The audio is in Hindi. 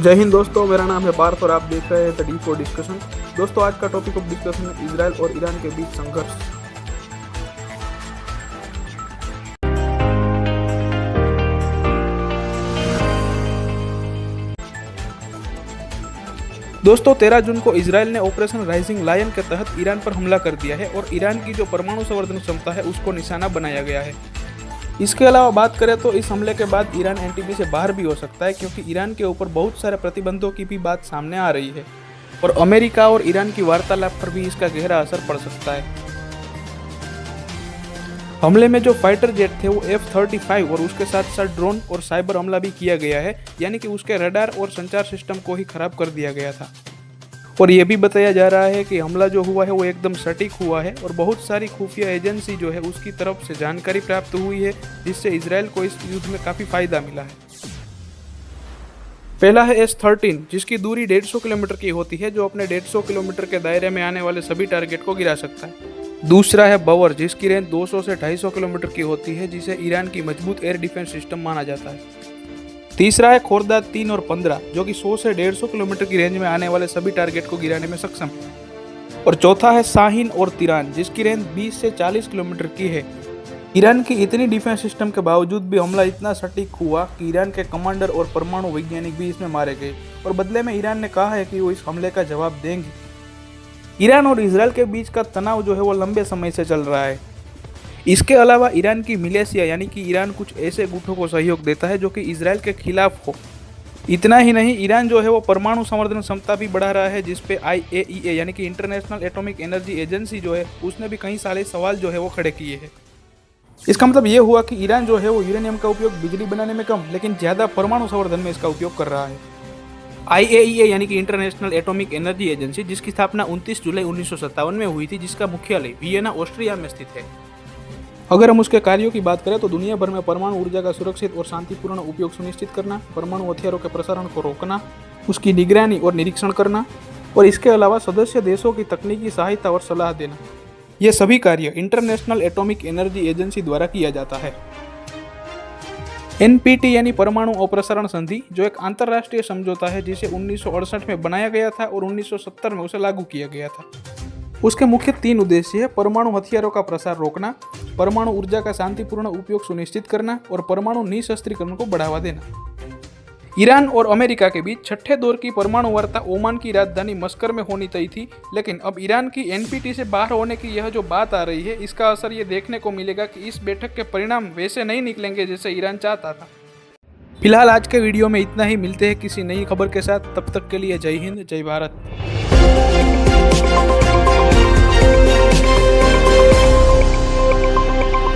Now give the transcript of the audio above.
जय हिंद दोस्तों, मेरा नाम है पार्थ और आप देख रहे हैं द डी4 डिस्कशन। दोस्तों, आज का टॉपिक ऑफ डिस्कशन है इजराइल और ईरान के बीच संघर्ष। दोस्तों, 13 जून को इजराइल ने ऑपरेशन राइजिंग लायन के तहत ईरान पर हमला कर दिया है और ईरान की जो परमाणु संवर्धन क्षमता है उसको निशाना बनाया गया है। इसके अलावा बात करें तो इस हमले के बाद ईरान एनटीबी से बाहर भी हो सकता है, क्योंकि ईरान के ऊपर बहुत सारे प्रतिबंधों की भी बात सामने आ रही है और अमेरिका और ईरान की वार्तालाप पर भी इसका गहरा असर पड़ सकता है। हमले में जो फाइटर जेट थे वो F-35 और उसके साथ साथ ड्रोन और साइबर हमला भी किया गया है, यानी कि उसके रडार और संचार सिस्टम को ही खराब कर दिया गया था। और ये भी बताया जा रहा है कि हमला जो हुआ है वो एकदम सटीक हुआ है और बहुत सारी खुफिया एजेंसी जो है उसकी तरफ से जानकारी प्राप्त हुई है, जिससे इजराइल को इस युद्ध में काफ़ी फायदा मिला है। पहला है S-13, जिसकी दूरी 150 किलोमीटर की होती है, जो अपने 150 किलोमीटर के दायरे में आने वाले सभी टारगेट को गिरा सकता है। दूसरा है बवर, जिसकी रेंज 200 से 250 किलोमीटर की होती है, जिसे ईरान की मजबूत एयर डिफेंस सिस्टम माना जाता है। तीसरा है खोरदाद 3 और 15, जो कि 100 से 150 किलोमीटर की रेंज में आने वाले सभी टारगेट को गिराने में सक्षम है। और चौथा है शाहीन और तिरान, जिसकी रेंज 20 से 40 किलोमीटर की है। ईरान की इतनी डिफेंस सिस्टम के बावजूद भी हमला इतना सटीक हुआ कि ईरान के कमांडर और परमाणु वैज्ञानिक भी इसमें मारे गए और बदले में ईरान ने कहा है कि वो इस हमले का जवाब देंगे। ईरान और इजराइल के बीच का तनाव जो है वो लंबे समय से चल रहा है। इसके अलावा ईरान की मिलिशिया यानी कि ईरान कुछ ऐसे गुटों को सहयोग देता है जो कि इजराइल के खिलाफ हो। इतना ही नहीं, ईरान जो है वो परमाणु संवर्धन क्षमता भी बढ़ा रहा है, जिस पे IAEA यानी कि इंटरनेशनल एटॉमिक एनर्जी एजेंसी जो है उसने भी कई सारे सवाल जो है वो खड़े किए हैं। इसका मतलब ये हुआ कि ईरान जो है वो यूरेनियम का उपयोग बिजली बनाने में कम लेकिन ज़्यादा परमाणु संवर्धन में इसका उपयोग कर रहा है। IAEA यानी कि इंटरनेशनल एटॉमिक एनर्जी एजेंसी, जिसकी स्थापना 29 जुलाई 1957 में हुई थी, जिसका मुख्यालय वियना ऑस्ट्रिया में स्थित है। अगर हम उसके कार्यों की बात करें तो दुनिया भर में परमाणु ऊर्जा का सुरक्षित और शांतिपूर्ण उपयोग सुनिश्चित करना, परमाणु हथियारों के प्रसारण को रोकना, उसकी निगरानी और निरीक्षण करना और इसके अलावा सदस्य देशों की तकनीकी सहायता और सलाह देना, ये सभी कार्य इंटरनेशनल एटॉमिक एनर्जी एजेंसी द्वारा किया जाता है। NPT यानी परमाणु अप्रसारण संधि, जो एक अंतर्राष्ट्रीय समझौता है जिसे 1968 में बनाया गया था और 1970 में उसे लागू किया गया था। उसके मुख्य 3 उद्देश्य है: परमाणु हथियारों का प्रसार रोकना, परमाणु ऊर्जा का शांतिपूर्ण उपयोग सुनिश्चित करना और परमाणु निशस्त्रीकरण को बढ़ावा देना। ईरान और अमेरिका के बीच छठे दौर की परमाणु वार्ता ओमान की राजधानी मस्कत में होनी तय थी, लेकिन अब ईरान की NPT से बाहर होने की यह जो बात आ रही है, इसका असर ये देखने को मिलेगा कि इस बैठक के परिणाम वैसे नहीं निकलेंगे जैसे ईरान चाहता था। फिलहाल आज के वीडियो में इतना ही। मिलते हैं किसी नई खबर के साथ, तब तक के लिए जय हिंद, जय भारत।